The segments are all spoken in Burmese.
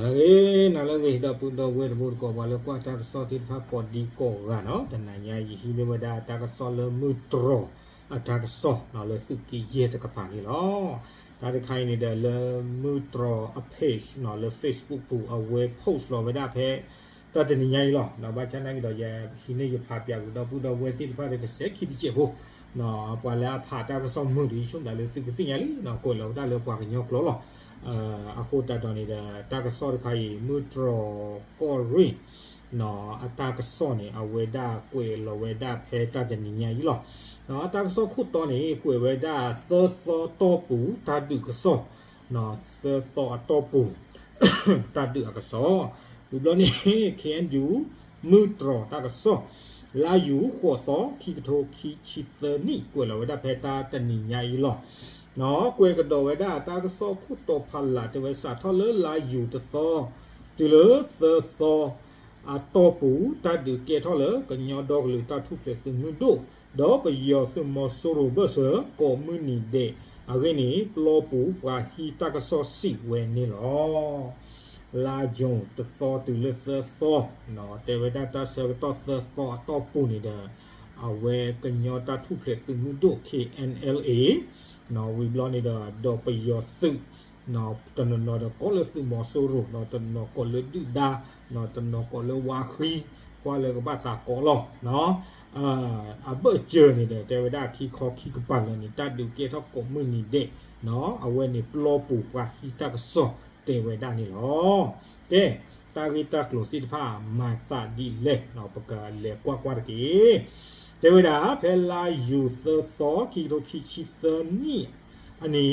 နာလည်းကေတော့ပူတော့ဝဲဘူးကောဘာလို့ကွာတာစောတိဖာကောဒီကောကနော်တနညာယီဟီလဝဒါတာကစောလမူတရောအတာကစောနော်လေစုကီယေတကဖာနီလောဒါတခိုင်းနေတဲ့လမူတရောအ page နော်လေ Facebook ပူအဝဲ post လောဝဒါဖဲတတနညာယီလောနော်ဘာချန်နိုင်တော့ယဟီနေရဖာပြဘူးတော့ပူတော့ဝဲတိဖာတဲ့စက်ခိတိချေဖို့နော်ပွာလာဖာတာကစောမှုဒီရှုံးတယ်လေစုကတိညာလီနော်ကိုလောဒါလေပွာကညောကလောအခုတတော်နေတာတာကစောခိုင်မူထရကောရီနော်အတာကစောနေအဝေဒကွေလဝေဒဖဲတတဲ့ညညာကြီးလောနော်အတာကစောခုတော်နေကွေဝေဒသောသောတောပူတတုကစောနော်သောသောတောပူတတုကစောဒီလိုနေခင်ယူမူထရတာကစောလာယူခေါ်စောခိကထိုခိချီတနီကွေလဝေဒဖဲတတဲ့ညညာကြီးလောနော်ကွေကတော်ဝဲတာတာကစောခုတော်ဖလာတဝဲစာထော်လလာယူတသောတူလသောအတော်ပူတတ်ဒီကေထော်လကညောတော့လူတထုပလက်စငုဒိုတော့ပယောစမဆိုရဘဆကောမနီဒေအဝိနီပလောပူပွာဟီတာကစောစီဝဲနေလောလာဂျုံတသောတူလသောနော်တေဝဒတာဆောတော့သောတော့ပူနေတဲ့အဝဲကညောတထုပလက်စငုဒို KNLAနော်ဝီဘလောနေတာတော့ပယောသုနော်တနနော်တော့ကောလသုမဆိုရနော်တနော်ကောလဒူဒါနော်တနော်ကောလဝါခီကွာလေကဘာသာကောလောနော်အဘကျနေတဲ့တေဝဒခီခေါ်ခီကပတ်လည်းနေတတ်ဒူကေထောက်ကိုမနီတဲ့နော်အဝဲနေပလောပူပွားဟီတကဆောတေဝဒနေလောကဲတာဂီတကလိုတိဖာမာသာဒီလေနော်ပကလေကွာကွာကေတေဝဒဖဲလာယူသောခိရိုခိရှိသနီအနီ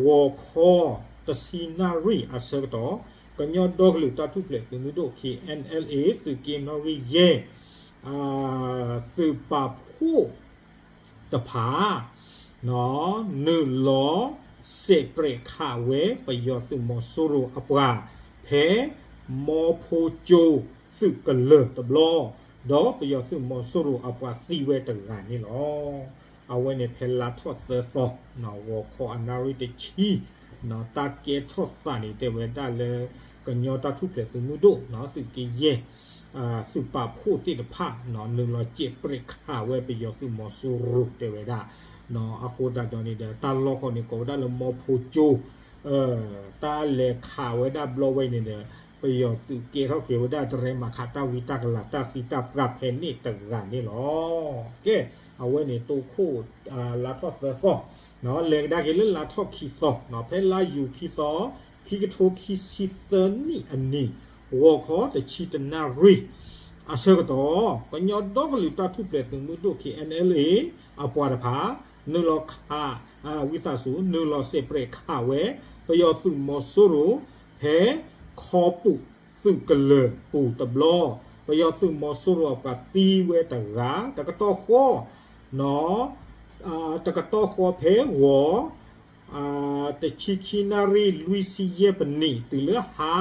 ဝခေါ်တစီနာရီအစတော့ကညောဒေါကလူတတုပလက်သူတို့ KNLA သူကေနော်ရီယေသူပဖို့တဖာနော်နုလောစေပရခဝဲပယောသူမဆူရအပွားဖဲမောဖိုချိုသူကလတဘလောတော့ပယောစုမဆူရအပွားစီဝဲတကန်နီလောအဝဲနေဖဲလာထော့သောနော်ဝခေါ်အနာရီတချီနော်တာကေထော့ဖာနီတဲ့ဝဲတာလေကညောတာထုပလက်သူမှုတို့နော်သူကေယေစုပဖို့တိတဖာနော်နုလောကျေပရခဝဲပယောစုမဆူရတဲ့ဝဲတာနော်အခုတာတော်နေတဲ့တာလောခေါနေကောဒါလမောဖိုချိုတာလေခဝဲတာဘလောဝဲနေတဲ့ပယောသူကေထောကေဝဒတရေမခတာဝီတကလာတာဖီတာပရဖဲနိတကန်နီလောကဲအဝဲနေတိုခိုလာတော့သောနော်လေဒါကေလလာထောခီသောနော်ဖဲလာယူခီသောခီကထိုခီစီသနီအနီဝခေါ်တချီတနာရီအစကတော့ကညောတော့ကလူတာထုပလက်သူမှုတို့ KNLA အပွားတဖာနုလောခါဝိသဆုနုလောစေပရခဝဲပယောစုမောဆူရဖဲခေါ်ပုစုကလပူတဘလောပယောစုမောဆူရပတိဝဲတရာတကတော့ခေါ်နော်တကတော့ခေါ်ဖဲဝတချီခီနာရီလူစီယေပနီတူလဟာ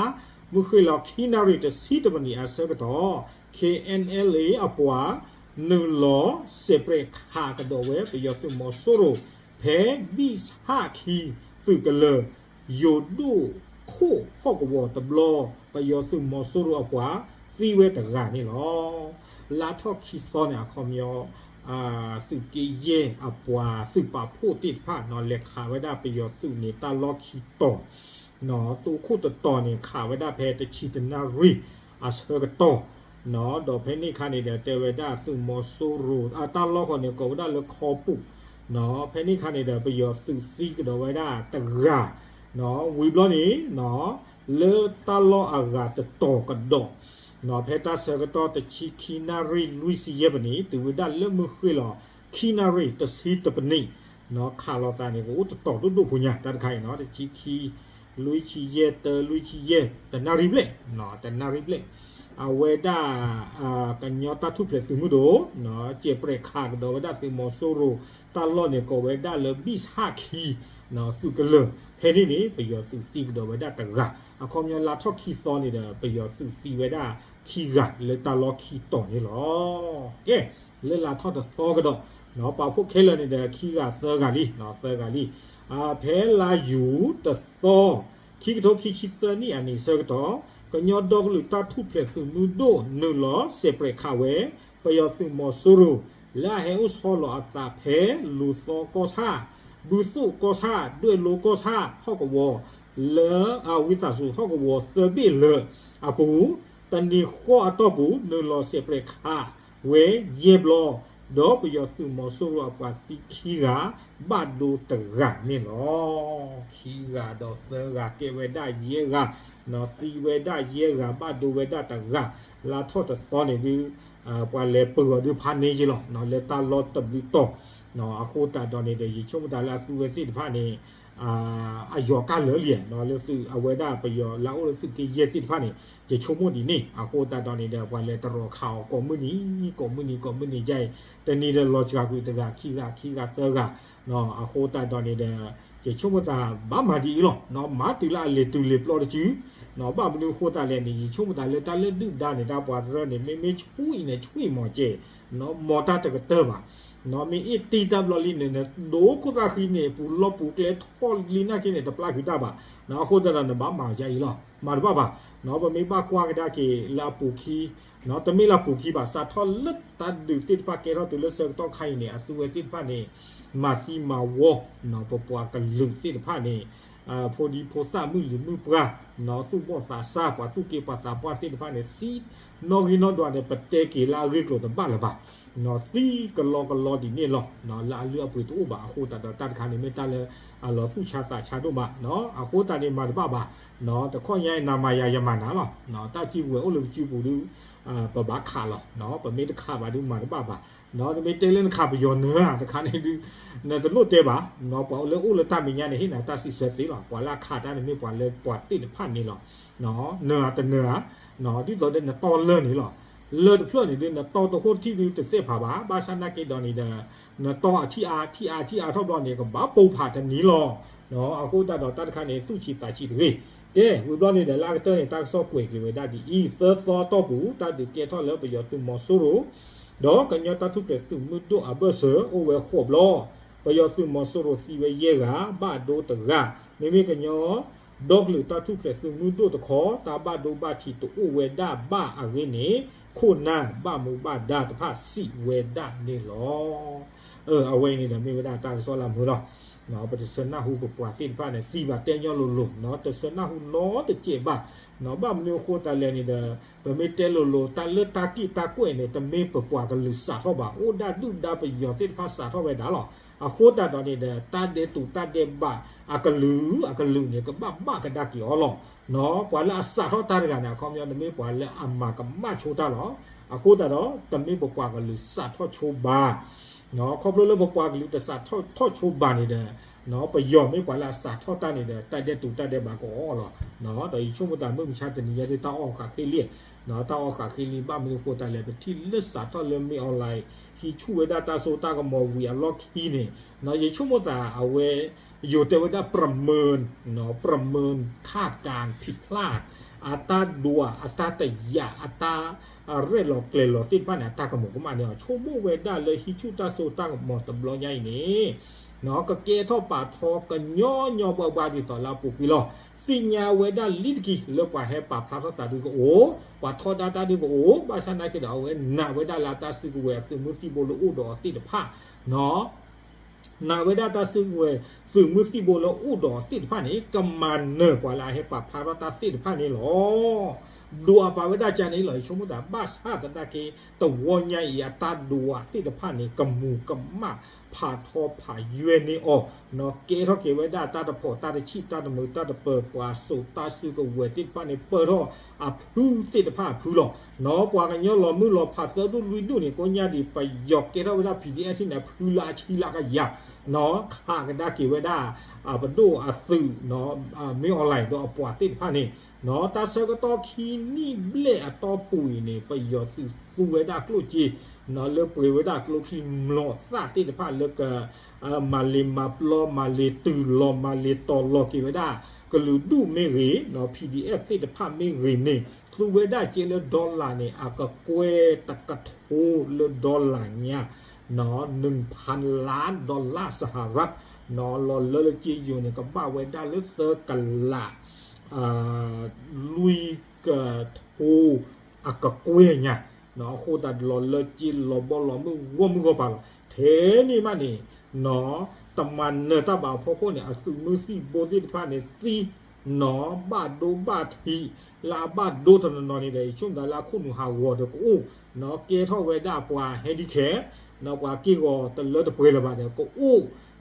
မူခီလောက်ခီနာရီတစီတပနီအစကတော့ KNLA အပွားနုလောစေပရခါကတော်ဝဲပယောစုမောဆူရဖဲဘီစ်ဟာခီစုကလယိုဒိုခိုဟော့ကဝတဘလောပယောစုမောဆူရအပွားသီဝဲတရာနီလောလာထော့ခီသောနာခေါမျောစုကေယေအပွားစုပဖို့တိဖာနော်လက်ခါဝဲဒါပယောစုနေတာလောခီတောနော်တူခုတတော်နေခါဝဲဒါဖဲတချီတနာရီအစကတောနော်တော့ဖဲနေခါနေတဲ့တေဝဒါစုမောဆူရတာလောခေါနေကောဒါလခေါပုနော်ဖဲနေခါနေတဲ့ပယောစုစီကတော့ဝဲဒါတရာနော်ဝီဘလောနီနော်လေတာလောအဂါတတော်ကတော့နော်ဖဲတာဆကတော့တချီခီနာရီလူစီယေပနီတူဝဒါလေမခွေလောခီနာရီတစီတပနီနော်ခါလောတာနေကိုတတော်တို့ဖူညာတတ်ခိုင်နော်တချီခီလူချီယေတလူချီယေတနာရီပလက်နော်တနာရီပလက်အဝဲဒါကညောတာထုပလက်သူမှုတို့နော်ကျေပရက်ခါကတော့ဝဒါတိမောဆိုရိုတာလောနေကိုဝဲဒါလေဘစ်ဟာခီနော်စုကလဖဲနေပယောသူတီကတော့ဝဒါတရာအခုမြလာထော့ခီသောနေတဲ့ပယောသူတီဝဒါခီကလေတာလောခီတော်နေလောကဲလေလာထော့တဲ့သောကတော့နော်ပါဖို့ခဲလနေတဲ့ခီကသကလီနော်သကလီဖဲလာယူတသော คิกโตคิคิเตอร์นี่อันนี้เสกต่อก็ยอดดอกหรือตาทุบเปลือกคือนูโดนูล้อเสเปรคาเวไปยอดคือมอสูรูและเฮอุสฮอลอัตตาเพลูโซโกชาบูสุโกชาด้วยโลโกชาฮอกวอเลอวิตาสุฮอกวอเซบิเลอปูตันดีข้อต่อปูนูล้อเสเปรคาเวเยบลอดอกไปยอดคือมอสูรูอัปติคีกาบาดูตระนี่หรอคีกาดอกเตระเกเวได้เยกาနော်တီဝေဒရေကဘတ်ဒူဝေဒတကလာထော့တော်နေဒီပွာလေပူဒီဖာနေကြီးလောနော်လေတာလော့တဘီတော့နော်အခုတာတော်နေတဲ့ရေချုံတာလာသူဝေစီဖာနေအယောကလေလျနော်လေစုအဝေဒပယောလာအိုစုကေရေတိဖာနေရေချုံမဒီနေအခုတာတော်နေတဲ့ပွာလေတရောခေါကောမနီကြိုင်တနေတဲ့လောချာကူတကခီကတောကနော်အခုတာတော်နေတဲ့ရေချုံတာဘာမာဒီလောနော်မာတူလာလေတူလေပလော်တူနော်ဘာမလို့ခိုးတာလဲနေချုံတာလဲတာလဲဒုဒါနေတာပွာရနေမေချွေမော်ကျဲနော်မော်တာတကတဲ့ပါနော်မီတီတဘလလီနေဒိုကိုတာခီနေပူလောပူကလေထောလီနာကိနေတပလာခိတာပါနော်ခိုးတာနဘာမာကြိုင်လောမာဘာပါနော်ဗမေဘာကွာကဒါကေလာပူခီနော်တမေလာပူခီပါစာထောလတ်တတ်ဒူတိပါကေရောတူလဆတော့ခိုင်နေအတူဝတိပါနေမာစီမာဝေါနော်ပပွားကလူတိပါနေพอดีโพสามือหรือมือปลาเนาะตู้บ่สาซากว่าตู้เกปาตาปาติดพาเนี่ยซีนอกินอดวเนี่ยปะเตเกลาเรียกโลตบ้านละบ่เนาะซีกะลอดิเนี่ยหรอเนาะลาเรือปุยตู้บ่าโคตาตัดคานี่ไม่ตาเลยลอฟูชาตาชาตุบ่เนาะอะโคตานี่มาบ่เนาะตะข้อยายนามายายมานาหรอเนาะตาจิเวโอลจิปูดูปะบาคาหรอเนาะปะเมตคาบ่ดูมาบ่နော်ဒီမေတဲလန်ခါပယောနာတခါနေဒီနော်တလို့တဲပါနော်ပေါ်လေဦးလတမညာနေဟိနာတဆီဆက်သေးလားပွာလာခါတာနေမေပွာလေပွာတိတဖတ်နေလားနော်နာတနာနော်ဒီတော့တဲ့တော်လနေလားလေတဖလို့နေဒီနော်တော်ခိုတီဒီတဆက်ပါဘာဘာစနာကေတော်နေတာနော်တော်အထီအားထောက်တော့နေကဘာပုံဖာတနီလောနော်အခုတတော့တတခါနေသူ့ချီတာချီတွေကဲဝီဘလောနေတဲ့လာကတော့နေတာဆော့ကွေကေဝဒါဒီအီဖာဖောတော့ဘူးတဒီကေထော်လေပယောသူမောဆူရိုดอกกันยอตาทุเปตุมุตุอาเบเสโอเวขอบลอปยอตุมอสโรซีเวเยกาบาโดตระเมเมกันยอดอกหรือตาทุเปตุมุตุตะขอตาบาโดบาทิตุโอเวดาบาอะเวเนโคนาบามูบาดาตะพะสิเวดานี่ลอเอาเวนี่นะเมเวดาตาซอลามูลอเนาะปฏิสนาหูปปวาสินฟ้าเนี่ยสีบาเตยอลุเนาะตะสนาหูเนาะตะเจบาเนาะบ้ามนิโคตาเลนี่เดปะเมเตโลตาเลตากิตากวยเนี่ยตะเมปปวากะลุสาท่อบ่าโอดาดุดาไปยอติภาษาท่อไว้ดาหรออะโคตาตอนนี้เดตาเดตุตาเดบาอะกะลืเนี่ยก็บ้ากะดากิอ๋อหรอเนาะปวาละสาท่อตาดะนะคอมยอตะเมปวาละอะมากะมะโชตาหรออะโคตาดอตะเมปปวากะลุสาท่อโชบาเนาะครบโลปปวากะลุตะสาท่อโชบานี่เดနော်ပယောမေပွာလာစာထောတာနေတဲ့တိုက်တဲ့တူတိုက်တဲ့ဘာကောလောနော်တော်ချုံမတာမမချတဲ့နေရတဲ့တောက်ခါခေးလီနော်တောက်ခါခေးလီဘာမလို့ခိုတာလဲပတိလက်စာထောလဲမီအွန်လိုင်းဟီချူဝဒတာဆိုတာကမောဝီအလော့ခီနေနော်ရေချုံမတာအဝဲอยู่แต่ว่าประเมินเนาะประเมินคาดการผิดพลาดอัตราดัวอัตราแต่ยาอัตราเรื่องหลอกเกลหลอกติดบ้านอัตรากระหมูก็มาเนี่ยชั่วโมงเวด้าเลยฮิชูตาโซตั้งหมดตบล้อใหญ่นี่เนาะก็เกท่อป่าทอกันย่อบ่าวดีต่อเราปุกวิลอสิญญาเวด้าลิดกีเลือกว่าให้ป่าพระตาดูก็โอ้ป่าทอดาตาดูก็โอ้บาชนะก็เดาเว้นาเวด้าลาตาซึกเวคือมุสิโบโลอุดอติดผ้าเนาะนาเวด้าตาซึกเวสื่อมุสิโบโลอุดอติดผ้านี้กำมันเนอกว่าลาให้ป่าพระตาติดผ้านี้หรอดัวปาเวดาจานี้เลยชมุดาบาสฮาตตาเกตัวใหญ่ยาตาดัวติดผ้านี้กำมูกำมาผ่าทอผ่าเยนนี่ออกเนาะเกทอเกเวดาตาตะพอตาตะชีตาตะมือตาตะเปิดปวาสุตาซึกเวติดผ้านี้เปิดทออะพูติดผ้าพูหรอเนาะปวากันย่อรอมือรอผ่าเตอดูลุยดูนี่ก็ญาติไปหยอกเกทอเวดาพีดีเอที่ไหนพูลาชีลากะยะเนาะข้ากันดาเกเวดาบดูอะซึเนาะไม่ออนไลน์ดอปวาติดผ้านี้เนาะตาเซก็ตอคีนี่เบลอะตอปุยนี่ไปยอดฟูเวดากลุจีเนาะเลือกปุยเวดากลุคีมลอซาติดผ้าเลือกมาเลมาปลอมาเลตือลอมาเลตอลอกีเวดาก็ลือดูเมรีเนาะ PDF ติดผ้าเมรีนี่ฟูเวดาเจเลดอลลาร์นี่ก็กวยตะกะโทเลดอลลาร์เนี่ยเนาะ 1,000 ล้านดอลลาร์สหรัฐเนาะลอเลจีอยู่นี่ก็บ้าเวดาเลเซอร์กันละ ลุยกะทูอากะกวยเนี่ยเนาะโคตัดหล่อเลยจีหล่อบอหล่อมือวมือก็ปาละเทนี่มันนี่เนาะตมันเนตาบ่าวพอก็เนี่ยสุมือสิโบสิพาเนี่ยสิเนาะบาดโดบาดทีลาบาดโดตนนนี่เลยช่วงดาราคุณหาวอดก็อู้เนาะเกท่อเวดาปวาเฮดิแคเนาะว่ากี่ก็ตะเลตะเปละบาดก็อู้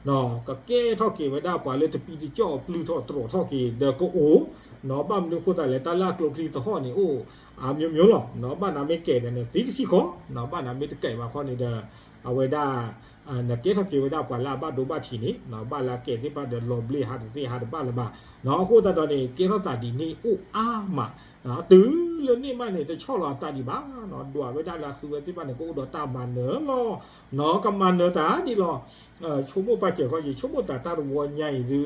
เนาะก็เกท่อเกเวดาปวาเลยตะปีที่จ่อปลือท่อตรอท่อเกเดก็อู้เนาะบ้านนึงคนตายเลยตาลากลงคลีตะฮ้อนี่โอ้မျိုးหรอเนาะบ้านนาไม่เกดเนี่ยสิสิขอเนาะบ้านนาไม่ตะเกว่าข้อนี่เด้อเอาไว้ได้นะเกท่อเกเวดาปวาลาบาดโดบาดทีนี่เนาะบ้านลาเกที่บ้านเดลอบลีหาที่หาบ้านละบาเนาะโคตะตอนนี้เกท่อตาดีนี่อู้มาနော်တူလနေမနဲ့တချော့လာတာဒီပါနော်ဒွာဝဒလာစုဝတိပါနဲ့ကိုတော့တာမန်နော်နော်ကမန်နော်တာဒီလောချုံမပါကျေခေါ်ချုံမတာတာဝညိုင်ဒီ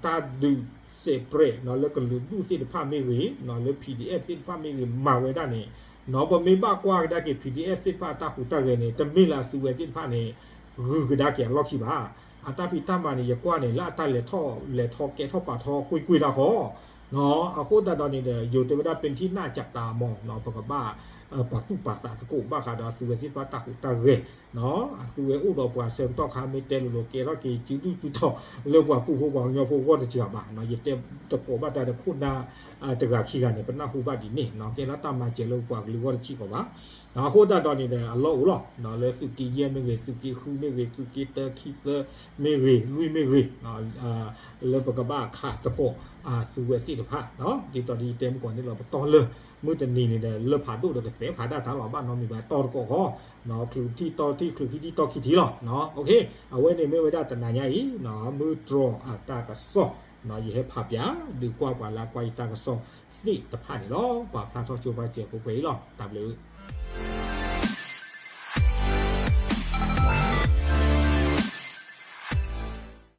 တာဒူစေပရနော်လကလူဒူတိဖာမေဝေနော်လ PDF တိဖာမေဝေမာဝဒနဲ့နော်ပမေပါကွာဒါကေ PDF တိဖာတာခုတာကေနဲ့တမေလာစုဝတိဖာနဲ့ရူကဒါကေလောက်ရှိပါအတာပီတမနီရကွာနဲ့လာတလေထောကေထောပါထောကွီတာခေါ်เนาะเอาโคตรตอนนี้เนี่ยอยู่แต่ว่าเป็นที่น่าจับตามองเนาะปกบ้าปากตุปากตาตะกุบ้าคาดาสุเวที่ปาตากุตาเรเนาะสุเวอุดอกว่าเสริมต่อคาไม่เต็มโลเกแล้วกีจิตุต่อเรื่องว่ากูฮู้ว่าญอผู้ว่าจะจับบ้าเนาะยเต็มตะโกบ้าแต่คุณนาตะกะขี้กันเนี่ยเป็นหน้าฮู้บ้าดีนี่เนาะเกแล้วตามมาเจริญกว่าหรือว่าจิกว่าเนาะโคตรตอนนี้เนี่ยอัลเลาะห์เนาะเลยสุกีเยไม่เวสุกีคูไม่เวสุกีเตอคิเซไม่เวลุยไม่เวเนาะเลยปกบ้าขาตะโกสุเวที่ตะพะเนาะဒီတော်ဒီတဲမကွန်นี่เราตอนเลยมื้อตะนีนี่เลผาดุตะเสผาดาทาหลอบ้านเนาะมีบาตอก็ฮอเนาะคือที่ตอที่คือที่ตอขี้ทีหรอเนาะโอเคเอาไว้ในไม่ไว้ได้ตะนาใหญ่เนาะมือตรอตากะซอเนาะยิให้ภาพยาดีกว่าลากว่าตากะซอนี่ตะพะนี่หรอป่าพระทอชูบาเจกูไปหรอตามเลย